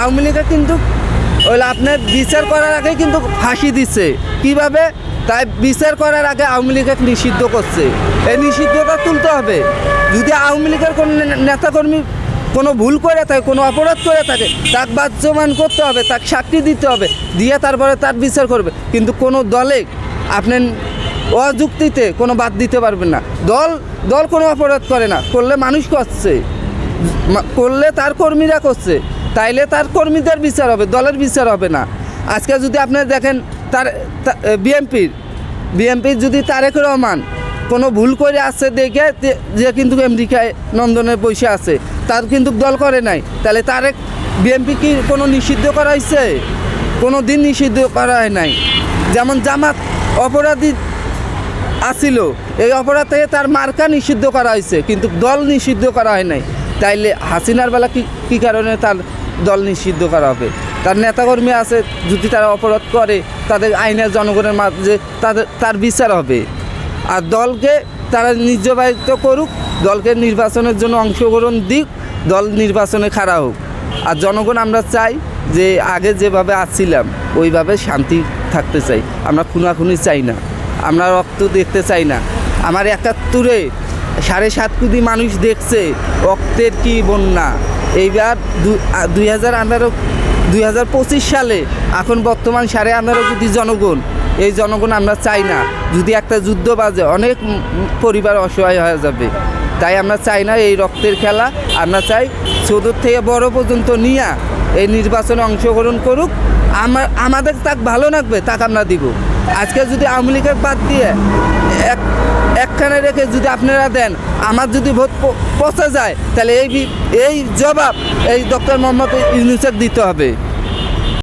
আওয়ামী লীগের কিন্তু ওই আপনার বিচার করার আগে কিন্তু ফাঁসি দিচ্ছে কিভাবে, তাই বিচার করার আগে আওয়ামী লীগকে নিষিদ্ধ করছে। এই নিষিদ্ধতা তুলতে হবে। যদি আওয়ামী লীগের কোনো নেতাকর্মী কোনো ভুল করে থাকে, কোনো অপরাধ করে থাকে, তাকে বাধ্যমান করতে হবে, তাকে সাক্ষী দিতে হবে, দিয়ে তারপরে তার বিচার করবে। কিন্তু কোনো দলে আপনার অযুক্তিতে কোনো বাদ দিতে পারবেন না। দল কোনো অপরাধ করে না, করলে মানুষ করছে, করলে তার কর্মীরা করছে, তাইলে তার কর্মীদের বিচার হবে, দলের বিচার হবে না। আজকে যদি আপনি দেখেন তার বিএনপির যদি তারেক রহমান কোনো ভুল করে আসছে দেখে যে কিন্তু আমেরিকায় নন্দনে বসে আছে, তার কিন্তু দল করে নাই, তাহলে তারেক বিএনপি কি কোনো নিষিদ্ধ করা হয়েছে? কোনো দিন নিষিদ্ধ করা হয় নাই। যেমন জামাত অপরাধী আসিল, এই অপরাধ থেকে তার মার্কা নিষিদ্ধ করা হয়েছে, কিন্তু দল নিষিদ্ধ করা হয় নাই। তাইলে হাসিনার বেলা কী কারণে তার দল নিষিদ্ধ করা হবে? তার নেতাকর্মী আছে, যদি তারা অপরাধ করে তাদের আইনের জনগণের মাঝে তার বিচার হবে। আর দলকে তারা নির্বাচিত করুক, দলকে নির্বাচনের জন্য অংশগ্রহণ দিক, দল নির্বাচনে খাড়া হোক। আর জনগণ আমরা চাই যে আগে যেভাবে আসছিলাম ওইভাবে শান্তি থাকতে চাই। আমরা খুনাখুনি চাই না, আমরা রক্ত দেখতে চাই না। আমার ৭১-এ ৭.৫ কোটি মানুষ দেখছে রক্তের কি বন্যা। এইবার 2025 সালে এখন বর্তমান 15.5 কোটি জনগণ, এই জনগণ আমরা চাই না। যদি একটা যুদ্ধ বাজে অনেক পরিবার অসহায় হয়ে যাবে। তাই আমরা চাই না এই রক্তের খেলা। আমরা চাই ছোট থেকে বড় পর্যন্ত নিয়ে এই নির্বাচনে অংশগ্রহণ করুক। আমাদের তাক ভালো লাগবে, তাক আমরা দিব। আজকে যদি আওয়ামী লীগের বাদ দিয়ে একখানে রেখে যদি আপনারা দেন, আমার যদি ভোট পচে যায়, তাহলে এই জবাব এই ডক্টর মোহাম্মদ ইউনূসকে দিতে হবে।